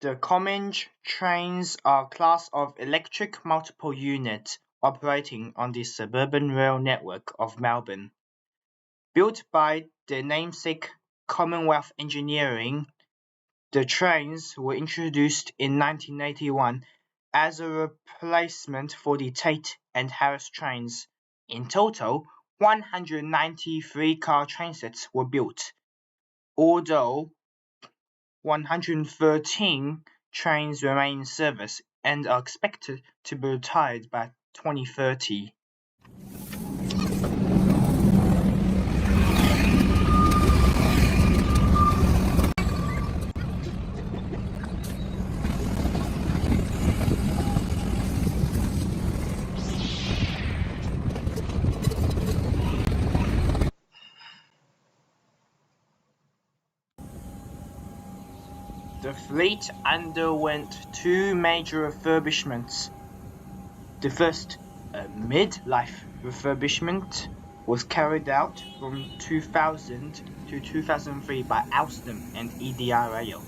The Comeng Trains are a class of electric multiple units operating on the suburban rail network of Melbourne. Built by the namesake Commonwealth Engineering, the trains were introduced in 1981 as a replacement for the Tait and Harris trains. In total, 193 car trainsets were built, although 113 trains remain in service and are expected to be retired by 2030. The fleet underwent two major refurbishments. The first, a mid-life refurbishment, was carried out from 2000 to 2003 by Alstom and EDi Rail.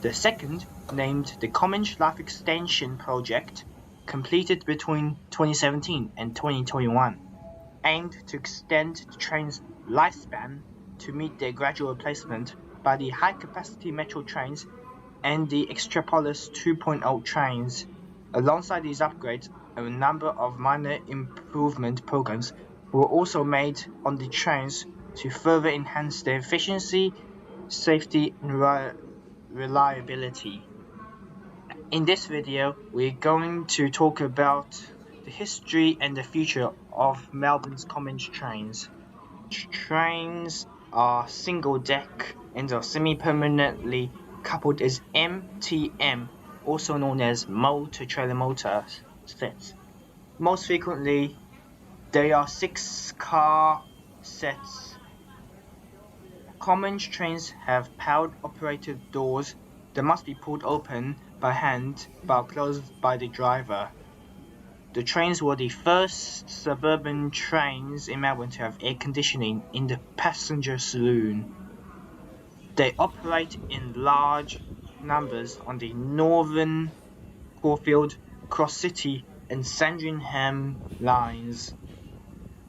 The second, named the Comeng Life Extension Project, completed between 2017 and 2021, aimed to extend the train's lifespan to meet their gradual replacement by the high-capacity metro trains and the Extrapolis 2.0 trains. Alongside these upgrades, a number of minor improvement programs were also made on the trains to further enhance their efficiency, safety, and reliability. In this video, we're going to talk about the history and the future of Melbourne's Comeng trains. Trains are single-deck and are semi-permanently coupled as MTM, also known as motor-trailer motor sets. Most frequently, they are 6-car sets. Comeng trains have powered-operated doors that must be pulled open by hand while closed by the driver. The trains were the first suburban trains in Melbourne to have air conditioning in the passenger saloon. They operate in large numbers on the Northern, Caulfield, Cross City and Sandringham lines.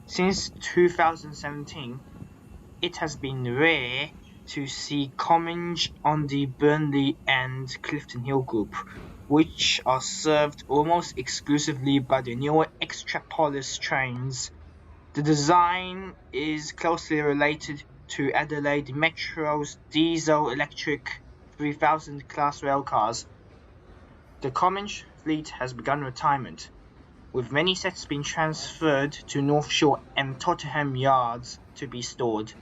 Since 2017, it has been rare to see Comeng on the Burnley and Clifton Hill group, which are served almost exclusively by the newer Extrapolis trains. The design is closely related to Adelaide Metro's diesel-electric 3000 class railcars. The Comeng fleet has begun retirement, with many sets being transferred to North Shore and Tottenham yards to be stored.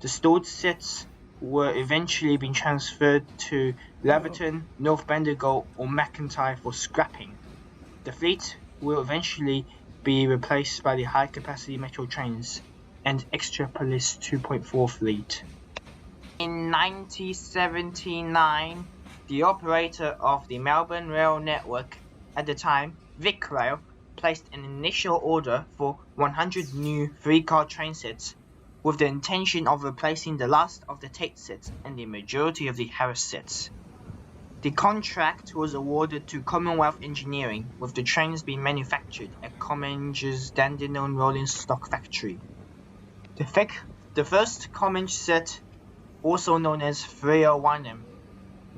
The stored sets were eventually being transferred to Laverton, North Bendigo or Macintyre for scrapping. The fleet will eventually be replaced by the high-capacity metro trains and Extrapolis 2.4 fleet. In 1979, the operator of the Melbourne rail network, at the time VicRail, placed an initial order for 100 new 3-car train sets, with the intention of replacing the last of the Tait sets and the majority of the Harris sets. The contract was awarded to Commonwealth Engineering, with the trains being manufactured at Comeng's Dandenong rolling stock factory. The first Comeng set, also known as 301M,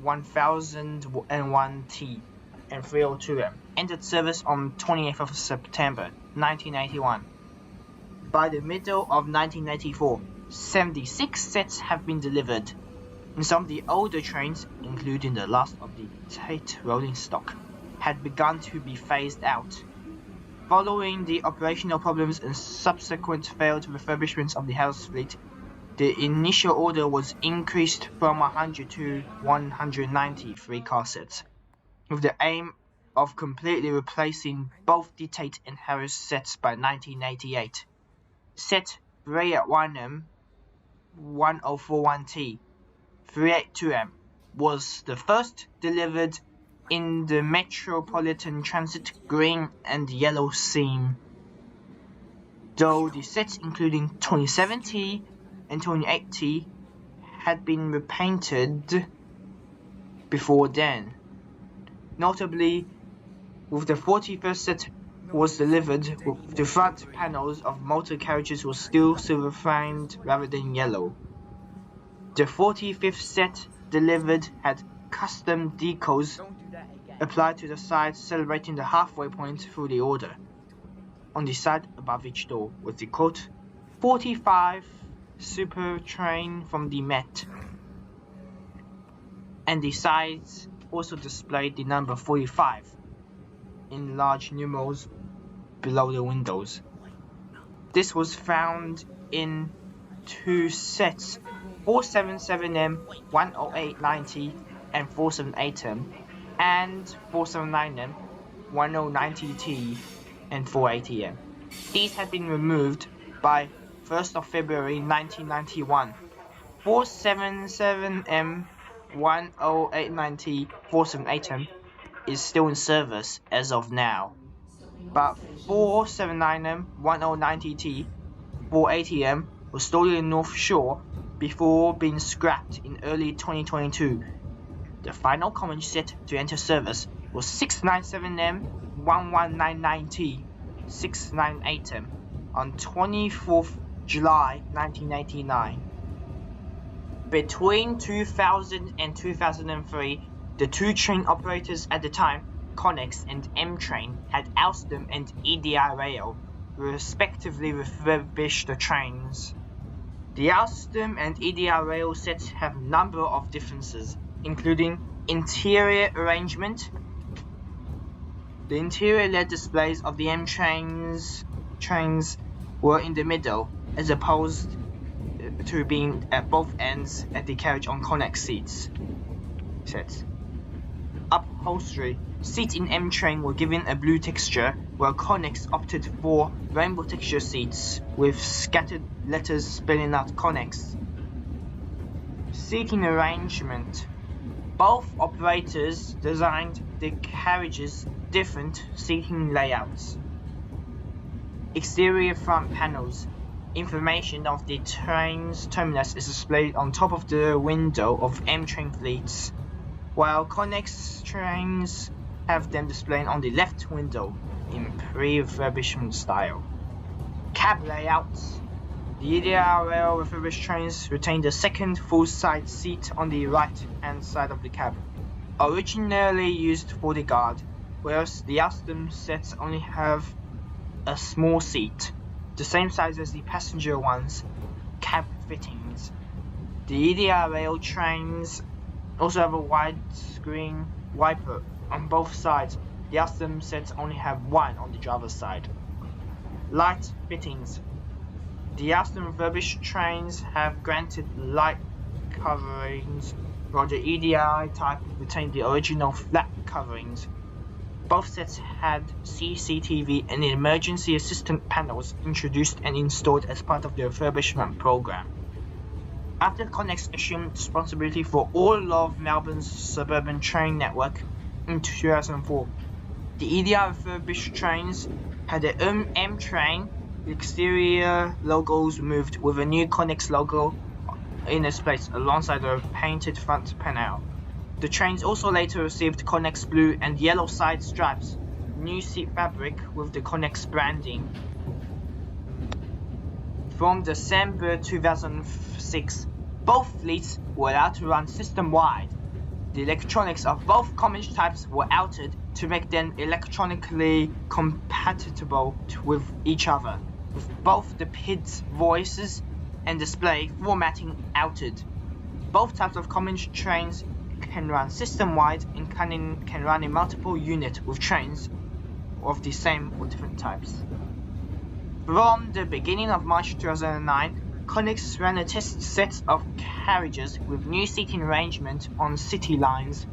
1001T, and 302M, entered service on 28th of September 1981. By the middle of 1984, 76 sets have been delivered, and some of the older trains, including the last of the Tait rolling stock, had begun to be phased out. Following the operational problems and subsequent failed refurbishments of the Harris fleet, the initial order was increased from 100 to 190 3-car sets, with the aim of completely replacing both the Tait and Harris sets by 1988. Set 381M, 1041T, 382M was the first delivered in the Metropolitan Transit green and yellow seam, though the sets including 27T and 28T had been repainted before then. Notably, with the 41st set was delivered, the front panels of motor carriages were still silver-framed rather than yellow. The 45th set delivered had custom decals applied to the sides, celebrating the halfway point through the order. On the side above each door was the quote, 45 super train from the Met, and the sides also displayed the number 45 in large numerals below the windows. This was found in two sets, 477M 10890 and 478M, and 479M 1090T and 480M. These had been removed by 1st of February 1991. 477M 10890 478M is still in service as of now, but 479M 1090T 480M was stolen in North Shore before being scrapped in early 2022. The final Comeng set to enter service was 697M 1199T 698M on 24th July 1989. Between 2000 and 2003, the two train operators at the time, Connex and M-Train, had Alstom and EDi Rail, respectively refurbish the trains. The Alstom and EDi Rail sets have a number of differences, including interior arrangement. The interior LED displays of the M-Trains were in the middle, as opposed to being at both ends at the carriage on Connex sets. Upholstery. Seats in M-Train were given a blue texture, while Connex opted for rainbow texture seats with scattered letters spelling out Connex. Seating arrangement. Both operators designed the carriages different seating layouts. Exterior front panels. Information of the train's terminus is displayed on top of the window of M-Train fleets, while Connex trains have them displayed on the left window in pre-refurbishment style. Cab layouts. The EDi Rail refurbished trains retained a second full-side seat on the right-hand side of the cab, originally used for the guard, whereas the Alstom sets only have a small seat, the same size as the passenger ones, cab fittings. The EDi Rail trains also have a widescreen wiper on both sides. The Alstom sets only have one on the driver's side. Light fittings. The Alstom refurbished trains have granted light coverings, while the EDi type retained the original flat coverings. Both sets had CCTV and emergency assistant panels introduced and installed as part of the refurbishment program. After Connex assumed responsibility for all of Melbourne's suburban train network in 2004, the EDi refurbished trains had their own M-Train exterior logos removed with a new Connex logo in its place alongside a painted front panel. The trains also later received Connex blue and yellow side stripes, new seat fabric with the Connex branding. From December 2006, both fleets were allowed to run system-wide. The electronics of both Comeng types were altered to make them electronically compatible with each other, with both the PID's voices and display formatting altered. Both types of Comeng trains can run system-wide and can run in multiple units with trains of the same or different types. From the beginning of March 2009, Connex ran a test set of carriages with new seating arrangement on city lines.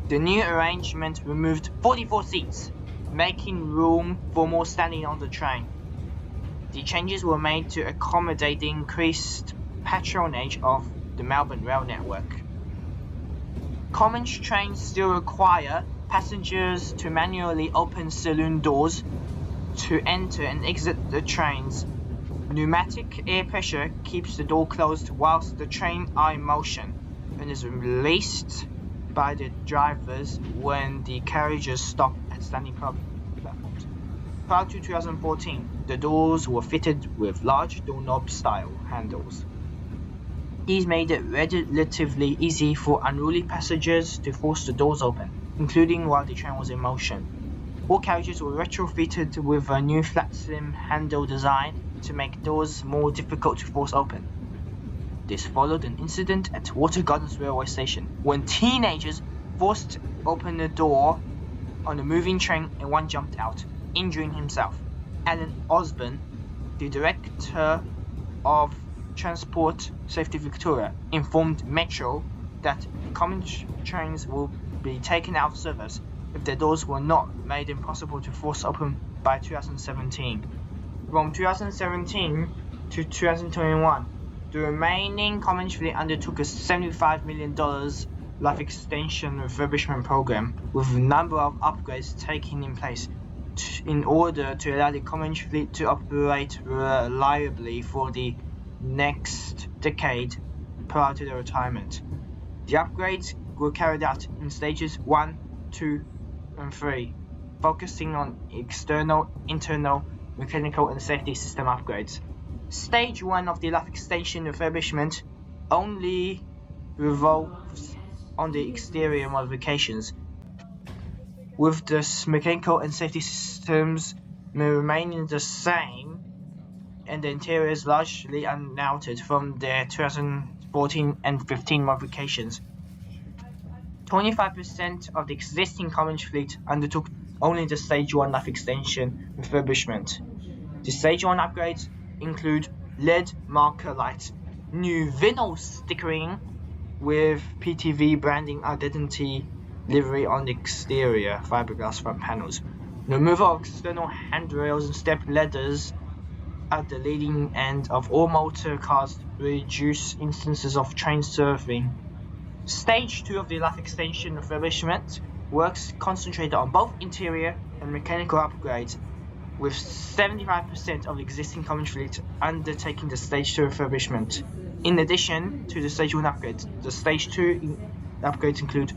The new arrangement removed 44 seats, making room for more standing on the train. The changes were made to accommodate the increased patronage of the Melbourne rail network. Comeng trains still require passengers to manually open saloon doors to enter and exit the trains. Pneumatic air pressure keeps the door closed whilst the trains are in motion and is released by the drivers when the carriages stopped at standing platforms. Prior to 2014, the doors were fitted with large doorknob-style handles. These made it relatively easy for unruly passengers to force the doors open, including while the train was in motion. All carriages were retrofitted with a new flat slim handle design to make doors more difficult to force open. This followed an incident at Water Gardens railway station when teenagers forced open the door on a moving train and one jumped out, injuring himself. Alan Osborne, the director of Transport Safety Victoria, informed Metro that Comeng Trains will be taken out of service if their doors were not made impossible to force open by 2017. From 2017 to 2021, the remaining Comeng fleet undertook a $75 million life extension refurbishment program, with a number of upgrades taking place in order to allow the Comeng fleet to operate reliably for the next decade prior to their retirement. The upgrades were carried out in stages 1, 2, and 3, focusing on external, internal, mechanical, and safety system upgrades. Stage 1 of the life extension refurbishment only revolves on the exterior modifications, with the mechanical and safety systems remaining the same and the interiors largely unaltered from their 2014 and 15 modifications. 25% of the existing Comeng fleet undertook only the Stage 1 life extension refurbishment. The Stage 1 upgrades include LED marker lights, new vinyl stickering with PTV branding identity livery on the exterior fiberglass front panels, removal of external handrails and step ladders at the leading end of all motor cars to reduce instances of train surfing. Stage 2 of the life extension refurbishment works concentrated on both interior and mechanical upgrades, with 75% of the existing Comeng fleet undertaking the Stage 2 refurbishment. In addition to the Stage 1 upgrades, the Stage 2 upgrades include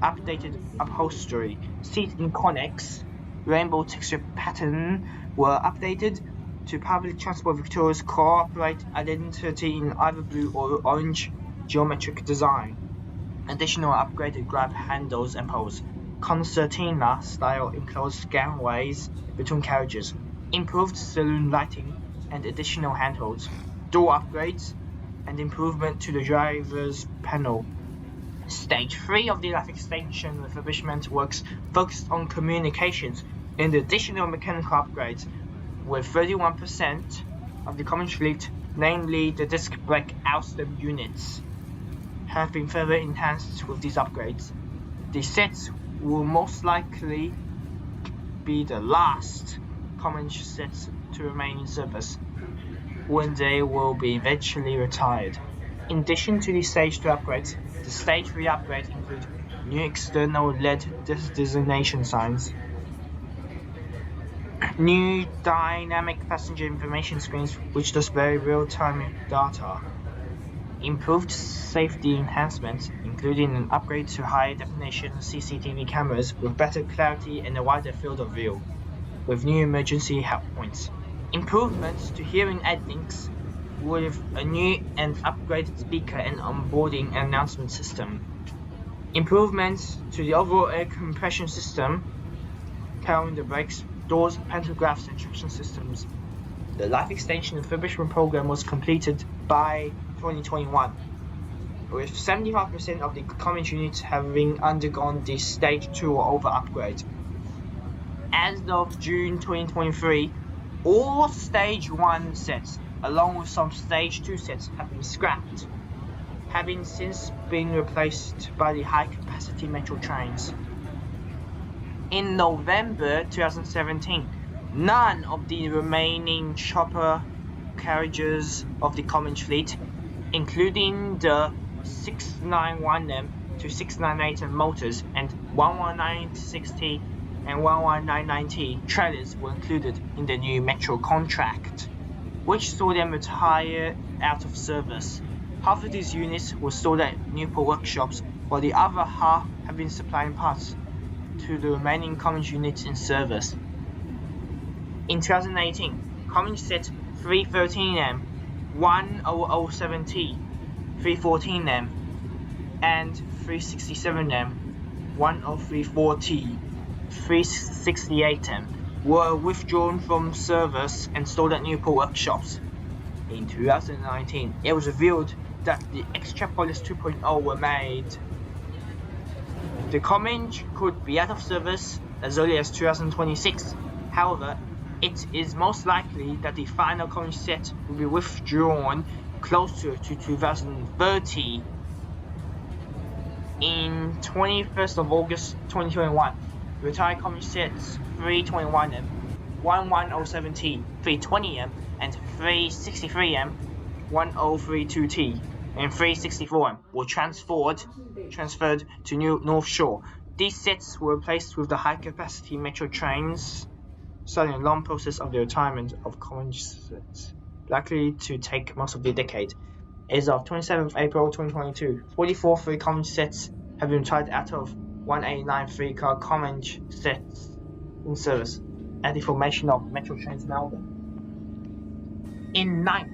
updated upholstery, seat in Connex, rainbow texture pattern were updated to Public Transport Victoria's corporate identity in either blue or orange geometric design. Additional upgraded grab handles and poles, concertina-style enclosed gangways between carriages, improved saloon lighting and additional handholds, door upgrades, and improvement to the driver's panel. Stage 3 of the life extension refurbishment works focused on communications and additional mechanical upgrades, with 31% of the Comeng fleet, namely the disc brake Alstom units, have been further enhanced with these upgrades. These sets will most likely be the last Comeng sets to remain in service when they will be eventually retired. In addition to the Stage 2 upgrades, the Stage 3 upgrades include new external LED designation signs, new dynamic passenger information screens which display real-time data, improved safety enhancements, including an upgrade to high-definition CCTV cameras with better clarity and a wider field of view, with new emergency help points, improvements to hearing aid links with a new and upgraded speaker and onboarding announcement system, improvements to the overall air compression system, covering the brakes, doors, pantographs, and traction systems. The life extension refurbishment program was completed by 2021, with 75% of the Comeng units having undergone the Stage 2 or over upgrade. As of June 2023, all Stage 1 sets, along with some Stage 2 sets, have been scrapped, having since been replaced by the high-capacity metro trains. In November 2017, none of the remaining chopper carriages of the Comeng fleet, including the 691M to 698M motors and 11960 and 11990 trailers, were included in the new metro contract, which saw them retire out of service. Half of these units were stored at Newport workshops, while the other half have been supplying parts to the remaining Comeng units in service. In 2018, Comeng set 313M, 10070T, 314M, and 367M, 1034T, 368M were withdrawn from service and stored at Newport workshops. In 2019, it was revealed that the Extrapolis 2.0 were made. The Comeng could be out of service as early as 2026. However, it is most likely that the final Comeng set will be withdrawn closer to 2030. In 21st of August 2021, retired Comeng sets 321M, 11070T, 320M, and 363M, 1032T, and 364M were transferred to North Shore. These sets were replaced with the high-capacity metro trains, starting a long process of the retirement of Comeng sets, likely to take most of the decade. As of 27th April 2022, 44 3-Comeng sets have been retired out of 189 3-car Comeng sets in service at the formation of Metro Trains Melbourne. In 9th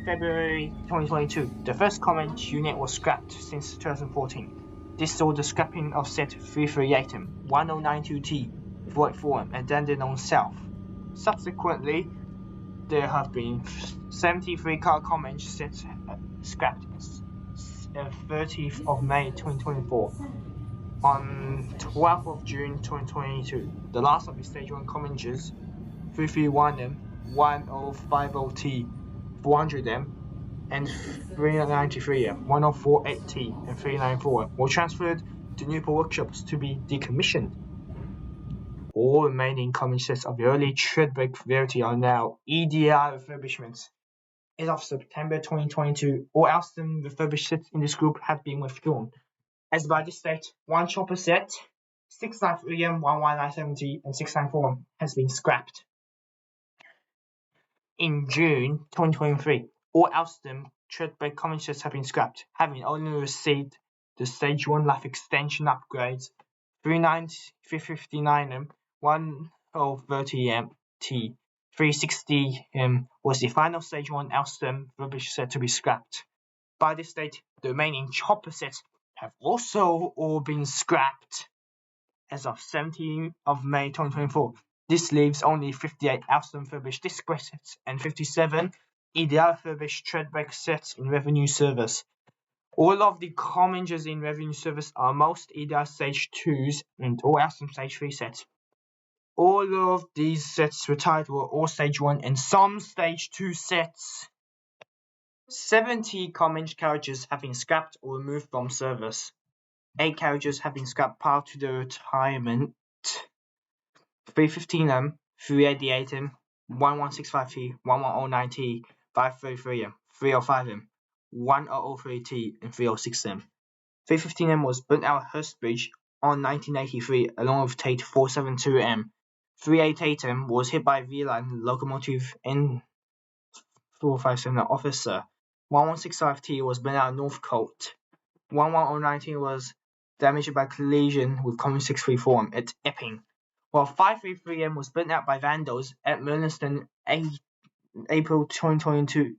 February 2022, the first Comeng unit was scrapped since 2014. This saw the scrapping of set 338M, 1092T, 484M, and Dandenong South. Subsequently, there have been 73 car Comeng sets scrapped 30th of May 2024. On 12th of June 2022, the last of the Stage 1 Comengers, 331M, 1050T, 400M, and 393M, 1048T, and 394M were transferred to Newport workshops to be decommissioned. All remaining Comeng sets of the early treadbrake variety are now EDi refurbishments. As of September 2022, all Alstom refurbished sets in this group have been withdrawn. As by this date, one chopper set, 693M, 11970, and 694M has been scrapped. In June 2023, all Alstom treadbrake Comeng sets have been scrapped, having only received the Stage 1 Life Extension upgrades. 359M, 1030M, T, 360M was the final Stage 1 Alstom rubbish set to be scrapped. By this date, the remaining chopper sets have also all been scrapped. As of 17th of May 2024, this leaves only 58 Alstom refurbished disc brake sets and 57 EDi refurbished treadbrake sets in revenue service. All of the Comengers in revenue service are most EDi Stage 2s and all Alstom Stage 3 sets. All of these sets retired were all Stage 1 and some Stage 2 sets. 70 Comeng carriages have been scrapped or removed from service. 8 carriages have been scrapped prior to the retirement. 315M, 388M, 1165T, 1109T, 533M, 305M, 1003T, and 306M. 315M was burnt out at Hurstbridge on 1983 along with Tait 472M. 388M was hit by a V-line locomotive and 457 officer. 1165T was burnt out at Northcote. 11019 was damaged by collision with Comeng 634M at Epping, while 533M was burnt out by vandals at Merliston April 2002.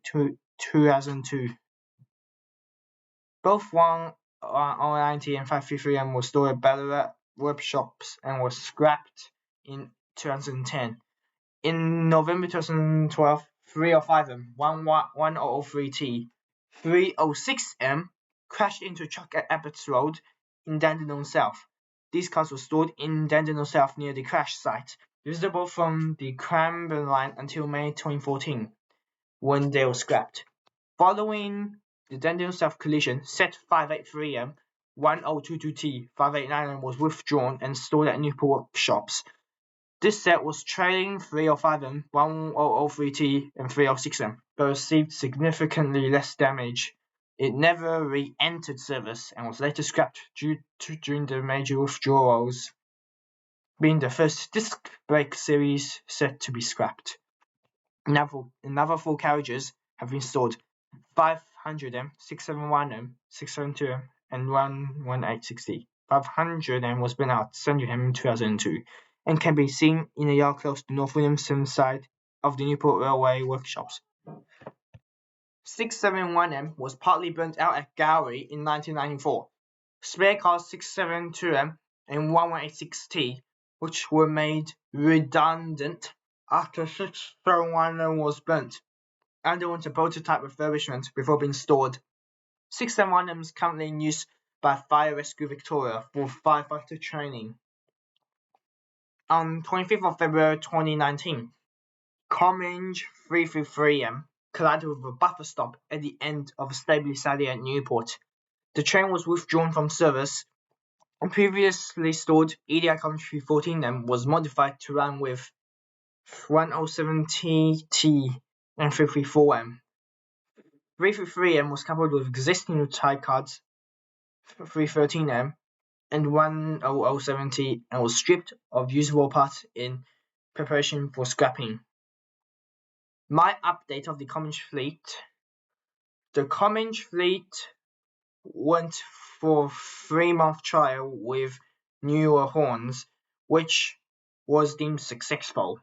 Both 1090 and 533M were stored at Ballarat workshops and were scrapped in 2010. In November 2012, 305M, 1003T, 306M crashed into a truck at Abbots Road in Dandenong South. These cars were stored in Dandenong South near the crash site, visible from the Cranbourne line until May 2014, when they were scrapped. Following the Dandenong South collision, set 583M, 1022T, 589M was withdrawn and stored at Newport workshops. This set was trailing 305M, 1003T, and 306M, but received significantly less damage. It never re-entered service and was later scrapped during the major withdrawals, being the first disc brake series set to be scrapped. Another 4 carriages have been stored: 500M, 671M, 672M, and 11860. 500 was built at Sandringham in 2002 and can be seen in a yard close to North Williamson side of the Newport Railway workshops. 671M was partly burnt out at Gowrie in 1994. Spare cars 672M and 1186T, which were made redundant after 671M was burnt, underwent a prototype refurbishment before being stored. 671M is currently in use by Fire Rescue Victoria for firefighter training. On 25th of February 2019, Comeng 333M collided with a buffer stop at the end of a stability alley at Newport. The train was withdrawn from service, and previously stored EDi Comeng 314M was modified to run with 107T and 334M. 333M was coupled with existing type cards 313M and 10070 and was stripped of usable parts in preparation for scrapping. My update of the Comeng fleet. The Comeng fleet went for a 3-month trial with newer horns, which was deemed successful.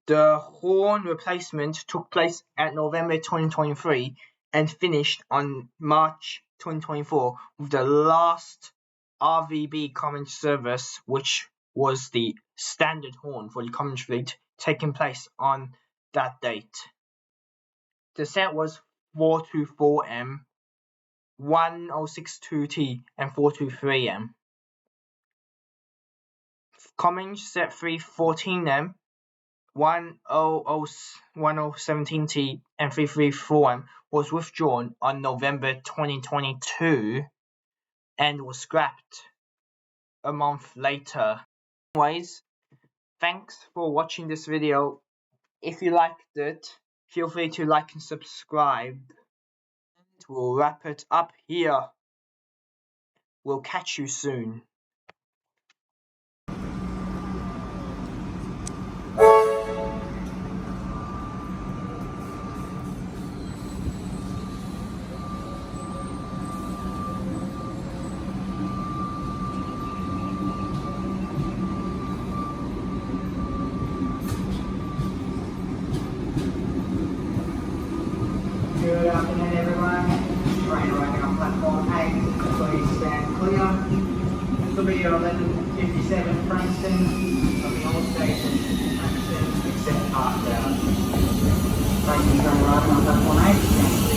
The horn replacement took place at November 2023 and finished on March 2024 with the last RVB Comeng service, which was the standard horn for the Comeng fleet, taking place on that date. The set was 424M, 1062T and 423M. Comeng set 314M, 1017T and 334M was withdrawn on November 2022 and was scrapped a month later. Anyways, thanks for watching this video. If you liked it, feel free to like and subscribe. And we'll wrap it up here. We'll catch you soon. Good afternoon, everyone. Train arriving on platform 8. Please stand clear. This will be your 11:57 Frankston of the old station. Frankston, except after. Frankston train arriving on platform 8.